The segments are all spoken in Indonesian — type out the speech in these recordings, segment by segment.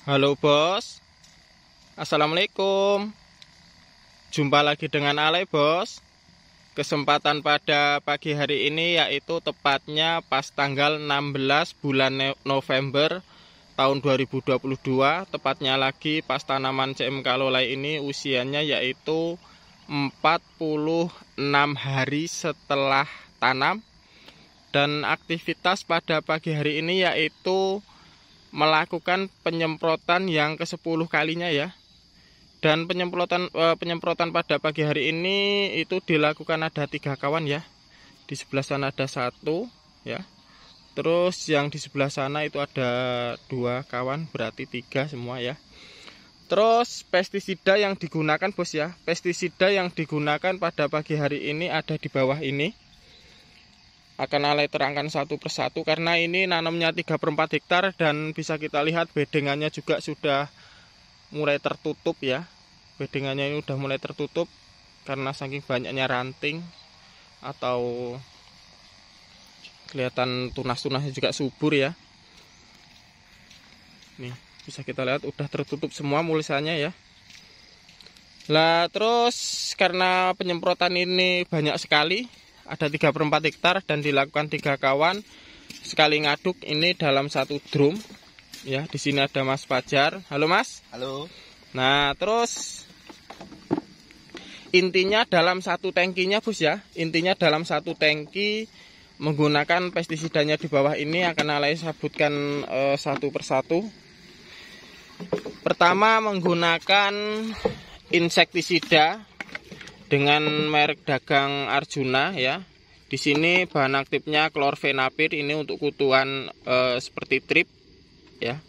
Halo bos, assalamualaikum. Jumpa lagi dengan Ale bos. Kesempatan pada pagi hari ini yaitu tepatnya pas tanggal 16 bulan November tahun 2022. Tepatnya lagi pas tanaman CM Kalolai ini usianya yaitu 46 hari setelah tanam. Dan aktivitas pada pagi hari ini yaitu melakukan penyemprotan yang ke-10 kalinya ya. Dan penyemprotan pada pagi hari ini itu dilakukan ada 3 kawan ya. Di sebelah sana ada 1 ya. Terus yang di sebelah sana itu ada 2 kawan, berarti 3 semua ya. Terus pestisida yang digunakan bos ya. Pestisida yang digunakan pada pagi hari ini ada di bawah ini. Akan Ale terangkan satu persatu karena ini nanamnya 3/4 hektar dan bisa kita lihat bedengannya juga sudah mulai tertutup ya. Bedengannya ini udah mulai tertutup karena saking banyaknya ranting atau kelihatan tunas-tunasnya juga subur ya. Nih bisa kita lihat udah tertutup semua mulisannya ya. Lah terus karena penyemprotan ini banyak sekali, ada 3/4 hektar dan dilakukan 3 kawan sekali ngaduk ini dalam 1 drum ya. Di sini ada Mas Fajar. Halo Mas. Halo. Nah terus intinya dalam 1 tangkinya bos ya. Intinya dalam 1 tangki menggunakan pestisidanya di bawah ini akan Ale sebutkan satu persatu. Pertama menggunakan insektisida dengan merek dagang Arjuna ya. Di sini bahan aktifnya klorfenapir, ini untuk kutuan seperti trip ya.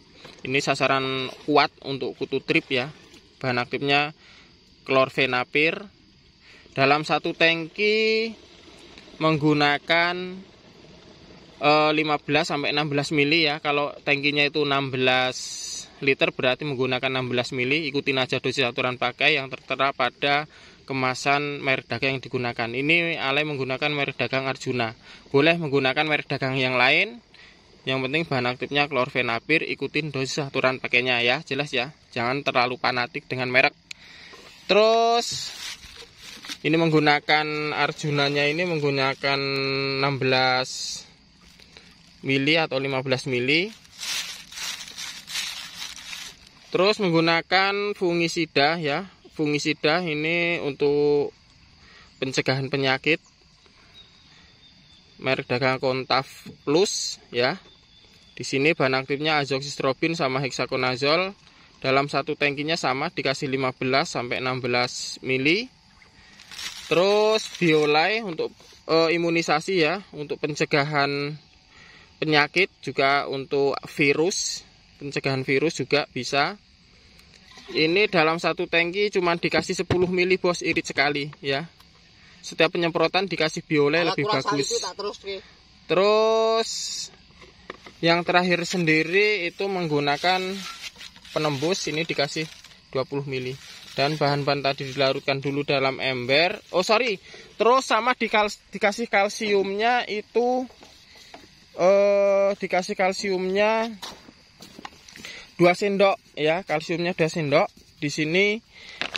Ini sasaran kuat untuk kutu trip ya. Bahan aktifnya klorfenapir. Dalam 1 tangki menggunakan 15 sampai 16 mili ya. Kalau tangkinya itu 16 liter berarti menggunakan 16 mili. Ikutin aja dosis aturan pakai yang tertera pada kemasan merek dagang yang digunakan. Ini Ale menggunakan merek dagang Arjuna. Boleh menggunakan merek dagang yang lain. Yang penting bahan aktifnya klorfenapir, ikutin dosis aturan pakainya ya, jelas ya. Jangan terlalu fanatik dengan merek. Terus ini menggunakan Arjunanya ini menggunakan 16 mili atau 15 mili. Terus menggunakan fungisida ya. Fungisida ini untuk pencegahan penyakit merek dagang Kontaf Plus ya. Di sini bahan aktifnya azoxystrobin sama hexaconazole. Dalam 1 tangkinya sama dikasih 15 sampai 16 mili. Terus Biolai untuk imunisasi ya, untuk pencegahan penyakit juga untuk virus, pencegahan virus juga bisa. Ini dalam 1 tangki cuma dikasih 10 mili bos, irit sekali ya. Setiap penyemprotan dikasih Biolai lebih bagus. Terus yang terakhir sendiri itu menggunakan penembus, ini dikasih 20 mili. Dan bahan-bahan tadi dilarutkan dulu dalam ember. Terus sama dikasih kalsiumnya itu dikasih kalsiumnya 2 sendok ya, kalsiumnya 2 sendok. Di sini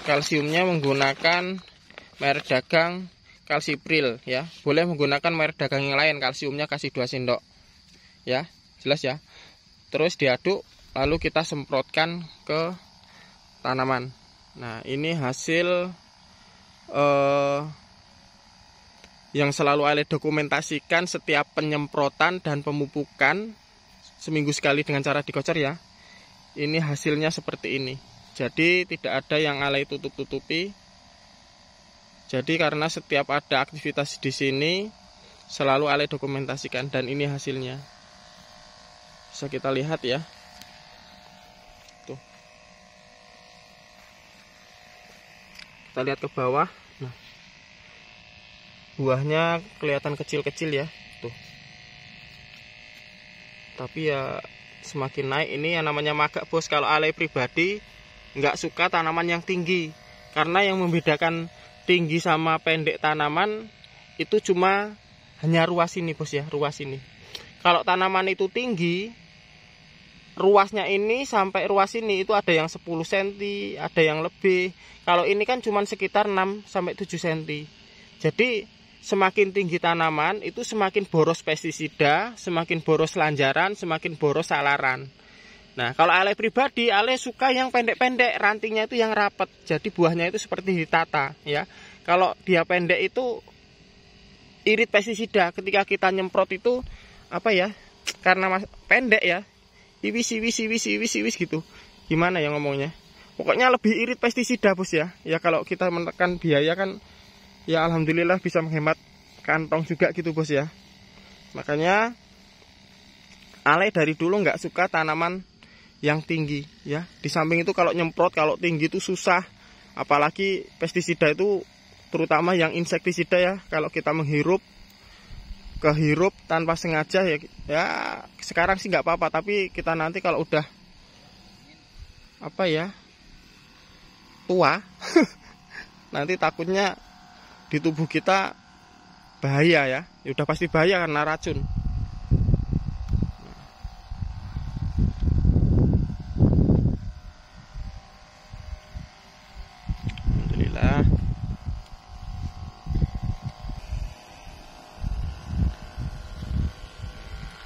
kalsiumnya menggunakan merek dagang Kalsipril ya. Boleh menggunakan merek dagang yang lain, kalsiumnya kasih 2 sendok. Ya, jelas ya. Terus diaduk lalu kita semprotkan ke tanaman. Nah, ini hasil yang selalu Ale dokumentasikan setiap penyemprotan dan pemupukan seminggu sekali dengan cara dikocor ya. Ini hasilnya seperti ini. Jadi tidak ada yang Ale tutup-tutupi. Jadi karena setiap ada aktivitas di sini selalu Ale dokumentasikan dan ini hasilnya. Bisa kita lihat ya. Tuh. Kita lihat ke bawah. Nah. Buahnya kelihatan kecil-kecil ya. Tuh. Tapi ya semakin naik, ini yang namanya magak bos. Kalau Ale pribadi nggak suka tanaman yang tinggi, karena yang membedakan tinggi sama pendek tanaman itu cuma hanya ruas ini bos ya, ruas ini. Kalau tanaman itu tinggi ruasnya ini sampai ruas ini itu ada yang 10 cm, ada yang lebih. Kalau ini kan cuma sekitar 6 sampai 7 cm. Jadi semakin tinggi tanaman itu semakin boros pestisida, semakin boros lanjaran, semakin boros salaran. Nah, kalau Ale pribadi, Ale suka yang pendek-pendek, rantingnya itu yang rapat. Jadi buahnya itu seperti ditata, ya. Kalau dia pendek itu irit pestisida. Ketika kita nyemprot itu apa ya? Karena pendek ya. Iwis gitu. Gimana ya ngomongnya? Pokoknya lebih irit pestisida, Bos ya. Ya kalau kita menekan biaya kan ya alhamdulillah bisa menghemat kantong juga gitu, Bos ya. Makanya Ale dari dulu nggak suka tanaman yang tinggi ya. Di samping itu kalau nyemprot kalau tinggi itu susah, apalagi pestisida itu terutama yang insektisida ya. Kalau kita kehirup tanpa sengaja ya sekarang sih nggak apa-apa, tapi kita nanti kalau udah apa ya tua nanti takutnya di tubuh kita bahaya ya. Ya udah pasti bahaya karena racun.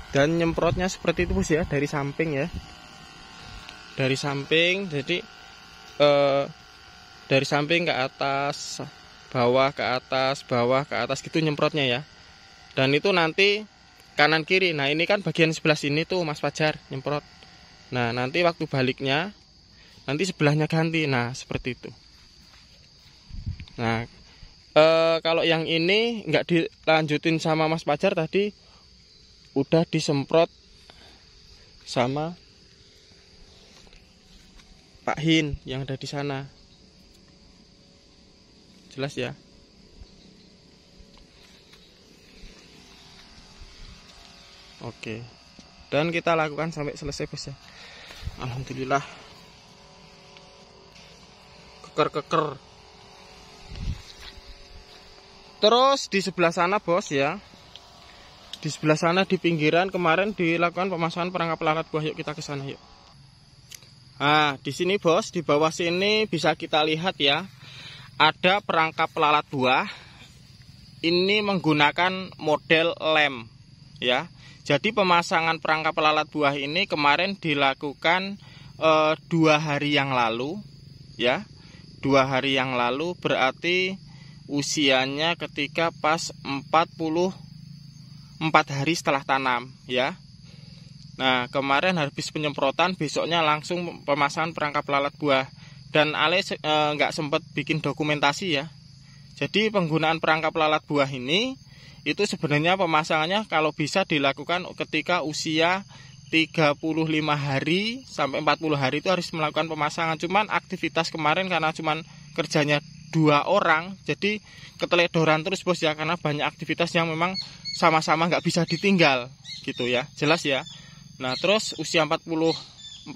Dan nyemprotnya seperti itu, Bos ya, dari samping ya. Dari samping, jadi dari samping ke atas, bawah ke atas, bawah ke atas gitu nyemprotnya ya. Dan itu nanti kanan kiri. Nah, ini kan bagian sebelah sini tuh Mas Fajar nyemprot. Nah, nanti waktu baliknya nanti sebelahnya ganti. Nah, seperti itu. Nah, kalau yang ini nggak dilanjutin sama Mas Fajar tadi, udah disemprot sama Pak Hin yang ada di sana. Jelas ya. Oke. Dan kita lakukan sampai selesai, Bos ya. Alhamdulillah. Keker-keker. Terus di sebelah sana, Bos ya. Di sebelah sana di pinggiran kemarin dilakukan pemasangan perangkap lalat buah. Yuk kita ke sana yuk. Nah, di sini, Bos, di bawah sini bisa kita lihat ya. Ada perangkap lalat buah. Ini menggunakan model lem ya. Jadi pemasangan perangkap lalat buah ini kemarin dilakukan 2 hari yang lalu ya. 2 hari yang lalu berarti usianya ketika pas 44 hari setelah tanam ya. Nah, kemarin habis penyemprotan, besoknya langsung pemasangan perangkap lalat buah. Dan Ale nggak sempat bikin dokumentasi ya. Jadi penggunaan perangkap lalat buah ini itu sebenarnya pemasangannya kalau bisa dilakukan ketika usia 35 hari sampai 40 hari itu harus melakukan pemasangan. Cuman aktivitas kemarin karena cuman kerjanya 2 orang, jadi keteledoran terus, Bos ya, karena banyak aktivitas yang memang sama-sama nggak bisa ditinggal gitu ya. Jelas ya. Nah, terus usia 44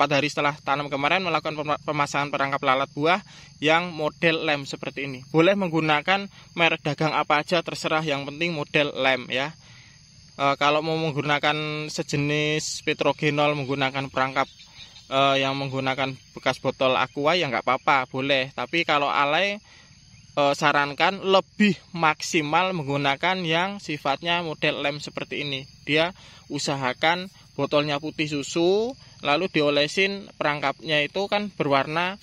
hari setelah tanam kemarin melakukan pemasangan perangkap lalat buah yang model lem seperti ini. Boleh menggunakan merek dagang apa aja terserah, yang penting model lem ya. Kalau mau menggunakan sejenis petrogenol, menggunakan perangkap yang menggunakan bekas botol aqua ya nggak apa-apa, boleh. Tapi kalau Ale sarankan lebih maksimal menggunakan yang sifatnya model lem seperti ini. Dia usahakan botolnya putih susu, lalu diolesin perangkapnya itu kan berwarna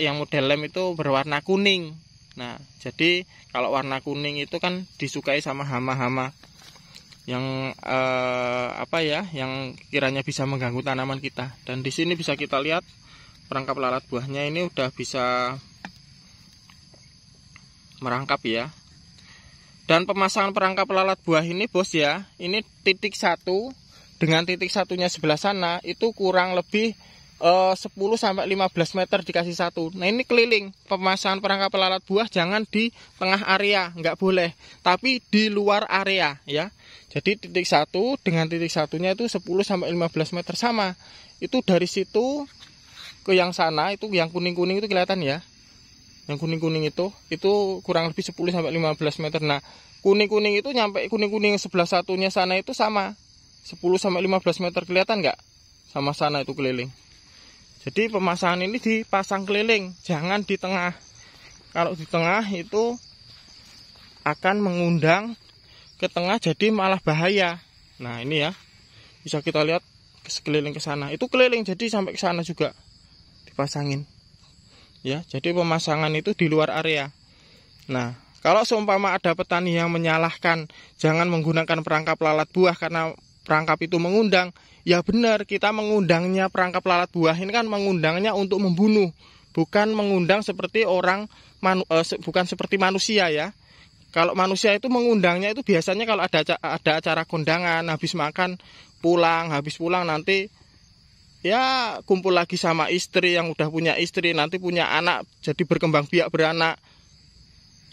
yang model lem itu berwarna kuning. Nah, jadi kalau warna kuning itu kan disukai sama hama-hama yang apa ya, yang kiranya bisa mengganggu tanaman kita. Dan di sini bisa kita lihat perangkap lalat buahnya ini udah bisa merangkap ya. Dan pemasangan perangkap lalat buah ini, Bos ya, ini titik 1 dengan titik satunya sebelah sana itu kurang lebih 10 sampai 15 meter dikasih 1. Nah, ini keliling. Pemasangan perangkap lalat buah jangan di tengah area, nggak boleh, tapi di luar area ya. Jadi titik 1 dengan titik satunya itu 10 sampai 15 meter sama. Itu dari situ ke yang sana, itu yang kuning-kuning itu kelihatan ya. Yang kuning-kuning itu kurang lebih 10 sampai 15 meter. Nah, kuning-kuning itu nyampe kuning-kuning sebelah satunya sana itu sama 10 sampai 15 meter, kelihatan nggak? sama sana itu keliling. Jadi pemasangan ini dipasang keliling, jangan di tengah. Kalau di tengah itu akan mengundang ke tengah, jadi malah bahaya. Nah ini ya, bisa kita lihat sekeliling ke sana. Itu keliling, jadi sampai ke sana juga dipasangin. Ya, jadi pemasangan itu di luar area. Nah, kalau seumpama ada petani yang menyalahkan jangan menggunakan perangkap lalat buah karena perangkap itu mengundang, ya benar, kita mengundangnya perangkap lalat buah ini kan mengundangnya untuk membunuh, bukan mengundang seperti bukan seperti manusia ya. Kalau manusia itu mengundangnya itu biasanya kalau ada acara kondangan, habis makan pulang, habis pulang nanti ya kumpul lagi sama istri yang udah punya istri, nanti punya anak, jadi berkembang biak beranak.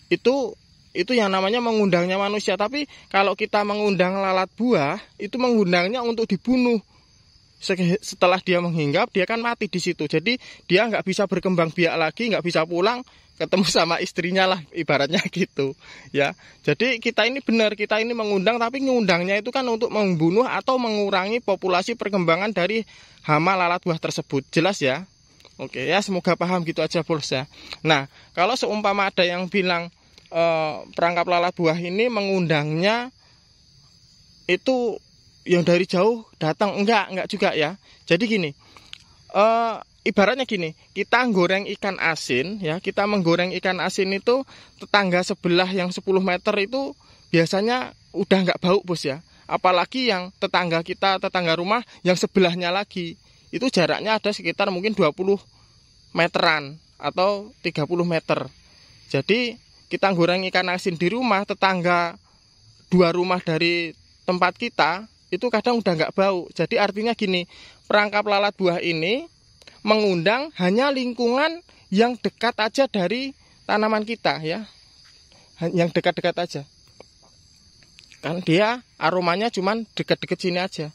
Itu yang namanya mengundangnya manusia. Tapi kalau kita mengundang lalat buah, itu mengundangnya untuk dibunuh. Setelah dia menghinggap, dia kan mati di situ. Jadi dia nggak bisa berkembang biak lagi, nggak bisa pulang, ketemu sama istrinya lah, ibaratnya gitu. Ya, jadi kita ini benar, kita ini mengundang, tapi mengundangnya itu kan untuk membunuh atau mengurangi populasi perkembangan dari hama lalat buah tersebut. Jelas ya? Oke ya, semoga paham gitu aja bos ya. Nah, kalau seumpama ada yang bilang perangkap lalat buah ini mengundangnya itu yang dari jauh datang, enggak juga ya. Jadi gini, ibaratnya gini, kita goreng ikan asin ya, kita menggoreng ikan asin itu tetangga sebelah yang 10 meter itu biasanya udah enggak bau bos ya. Apalagi yang tetangga kita, tetangga rumah yang sebelahnya lagi, itu jaraknya ada sekitar mungkin 20 meteran atau 30 meter. Jadi kita goreng ikan asin di rumah, tetangga 2 rumah dari tempat kita itu kadang udah nggak bau. Jadi artinya gini, perangkap lalat buah ini mengundang hanya lingkungan yang dekat aja dari tanaman kita ya, yang dekat-dekat aja. Kan dia aromanya cuman dekat-dekat sini aja.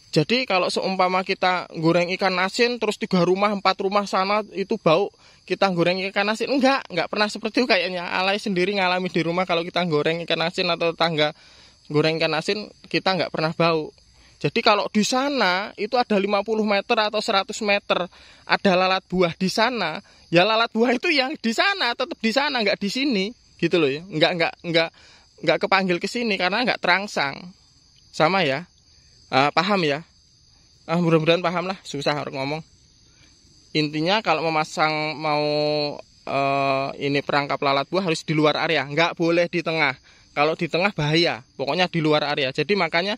Jadi kalau seumpama kita goreng ikan asin terus 3 rumah, 4 rumah sana itu bau, kita goreng ikan asin, enggak pernah seperti itu kayaknya. Alay sendiri ngalami di rumah kalau kita goreng ikan asin atau tetangga goreng ikan asin, kita nggak pernah bau. Jadi kalau di sana itu ada 50 meter atau 100 meter ada lalat buah di sana, ya lalat buah itu yang di sana, tetap di sana, nggak di sini, gitu loh ya. Nggak kepanggil ke sini karena nggak terangsang. Sama ya? Paham ya? Mudah-mudahan paham lah, susah orang ngomong. Intinya kalau mau ini perangkap lalat buah harus di luar area, nggak boleh di tengah. Kalau di tengah bahaya, pokoknya di luar area. Jadi makanya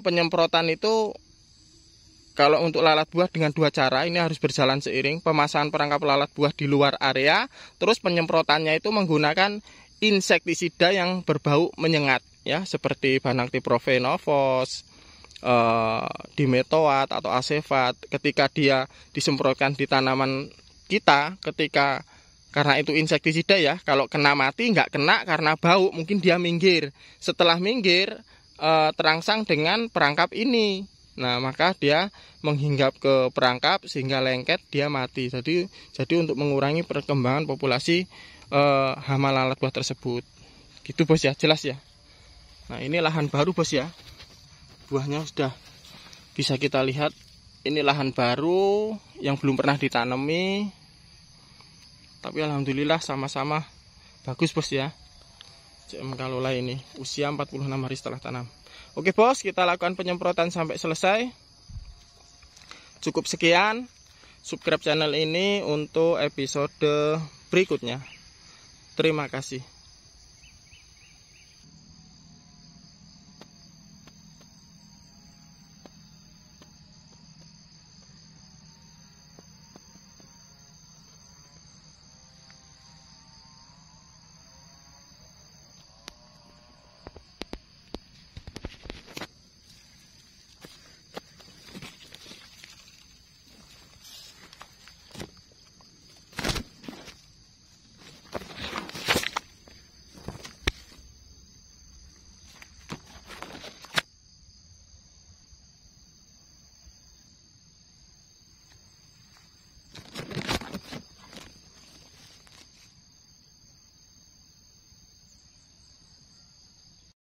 penyemprotan itu kalau untuk lalat buah dengan 2 cara, ini harus berjalan seiring. Pemasangan perangkap lalat buah di luar area, terus penyemprotannya itu menggunakan insektisida yang berbau menyengat ya, seperti Bactrophenovos, dimetoat atau asefat. Ketika dia disemprotkan di tanaman kita, karena itu insektisida ya, kalau kena mati, nggak kena karena bau, mungkin dia minggir. Setelah minggir terangsang dengan perangkap ini, nah maka dia menghinggap ke perangkap sehingga lengket, dia mati. Jadi untuk mengurangi perkembangan populasi hama lalat buah tersebut. Gitu bos ya, jelas ya. Nah ini lahan baru bos ya, buahnya sudah bisa kita lihat. Ini lahan baru yang belum pernah ditanami, tapi alhamdulillah sama-sama bagus bos ya. CM Kalola ini usia 46 hari setelah tanam. Oke bos, kita lakukan penyemprotan sampai selesai. Cukup sekian. Subscribe channel ini untuk episode berikutnya. Terima kasih.